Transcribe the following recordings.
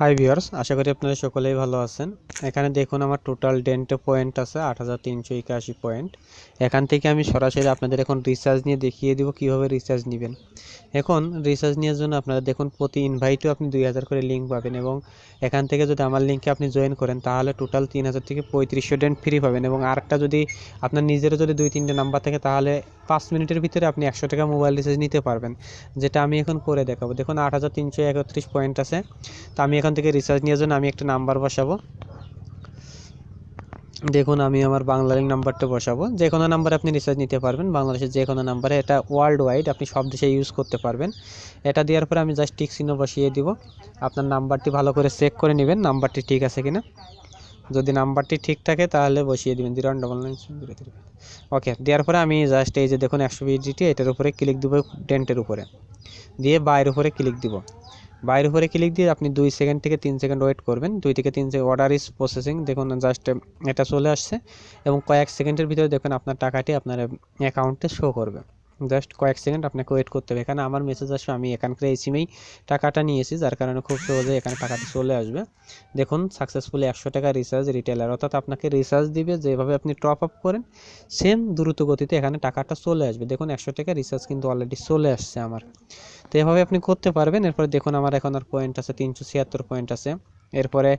Hi viewers, আশা করি আপনারা সকলেই ভালো আছেন। এখানে দেখুন আমার টোটাল ডেন্টে পয়েন্ট আছে 8381 পয়েন্ট। এখান থেকে আমি সরাসরি আপনাদের এখন রিচার্জ নিয়ে দেখিয়ে দিব কিভাবে রিচার্জ নেবেন। এখন রিচার্জ নেওয়ার জন্য আপনারা দেখুন প্রতি ইনভাইটেও আপনি 2000 করে লিঙ্ক পাবেন এবং এখান থেকে যদি আমার লিঙ্কে আপনি জয়েন করেন তাহলে টোটাল 3000 থেকে 3500 ডেন্ট ফ্রি পাবেন এবং আরেকটা যদি আপনার নিজেরও যদি 2-3টে নাম্বার থাকে তাহলে 5 মিনিটের ভিতরে আপনি 100 টাকা মোবাইল রিচার্জ নিতে পারবেন, যেটা আমি এখন করে দেখাবো। দেখুন 8331 পয়েন্ট আছে। তো আমি এখান থেকে রিচার্জ নেওয়ার জন্য আমি একটা নাম্বার বসাবো। দেখুন আমি আমার বাংলালিংক নাম্বারটা বসাবো। যে কোনো নাম্বারে আপনি রিচার্জ নিতে পারবেন, বাংলাদেশের যে কোনো নাম্বারে। এটা ওয়ার্ল্ড ওয়াইড, আপনি সব দেশে ইউজ করতে পারবেন। এটা দেওয়ার পরে আমি জাস্ট টিক চিহ্ন বসিয়ে দিব। আপনার নাম্বারটি ভালো করে চেক করে নেবেন নাম্বারটি ঠিক আছে কিনা। যদি নাম্বারটি ঠিক থাকে তাহলে বসিয়ে দেবেন 019903। ওকে, দেওয়ার পরে আমি জাস্ট এই যে দেখুন 120 এটার উপরে ক্লিক দিব, ডেন্টের উপরে দিয়ে বাইরের উপরে ক্লিক দিব। বাইরের উপরে ক্লিক দিয়ে আপনি 2 সেকেন্ড থেকে 3 সেকেন্ড ওয়েট করবেন। 2 থেকে 3 সেকেন্ড, অর্ডার ইজ প্রসেসিং। দেখুন জাস্ট এটা চলে আসছে এবং কয়েক সেকেন্ডের ভিতরে দেখুন আপনার টাকাটি আপনার অ্যাকাউন্টে শো করবে। জাস্ট কয়েক সেকেন্ড আপনাকে ওয়েট করতে হবে। এখানে আমার মেসেজ আসবে, আমি এখানকার এই সিমেই টাকাটা নিয়েছি, যার কারণে খুব সহজে এখানে টাকাটি চলে আসবে। দেখুন সাকসেসফুলি 100 টাকা রিচার্জ রিটেলার, অর্থাৎ আপনাকে রিচার্জ দিবে যেভাবে আপনি টপ আপ করেন সেম দ্রুত গতিতে এখানে টাকাটা চলে আসবে। দেখুন 100 টাকা রিচার্জ কিন্তু অলরেডি চলে আসছে আমার। তো এভাবে আপনি করতে পারবেন। এরপরে দেখুন আমার এখন আর পয়েন্ট আছে 376 পয়েন্ট আছে। এরপরে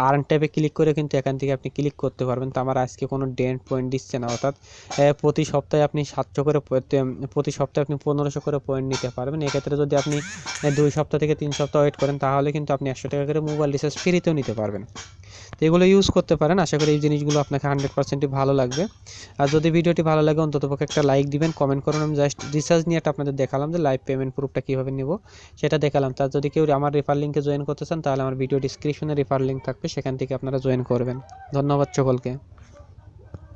আর্ন ট্যাবে ক্লিক করে কিন্তু এখান থেকে আপনি ক্লিক করতে পারবেন। তো আমার আজকে কোনো ডেন্ট পয়েন্ট দিচ্ছে না, অর্থাৎ প্রতি সপ্তাহে আপনি 700 করে প্রতি সপ্তাহে আপনি 1500 করে পয়েন্ট নিতে পারবেন। এক্ষেত্রে যদি আপনি 2 সপ্তাহ থেকে 3 সপ্তাহ ওয়েট করেন তাহলে কিন্তু আপনি 100 টাকা করে মোবাইল রিচার্জ ফ্রিতেও নিতে পারবেন। তো এগুলো ইউজ করতে পারেন। আশা করি এই জিনিসগুলো আপনাকে 100% ভালো লাগবে। আর যদি ভিডিওটি ভালো লাগে অন্ততপক্ষে একটা লাইক দিবেন, কমেন্ট করুন। আমি জাস্ট রিচার্জ নিয়ে আপনাদের দেখালাম যে লাইভ পেমেন্ট প্রুফটা কীভাবে নেব সেটা দেখালাম। তার যদি কেউ আমার রেফার লিঙ্কে জয়েন করতে চান তাহলে আমার ভিডিও ডিসক্রিপশনে রেফার লিঙ্ক থাকবে, সেখান থেকে আপনারা জয়েন করবেন। ধন্যবাদ সকলকে।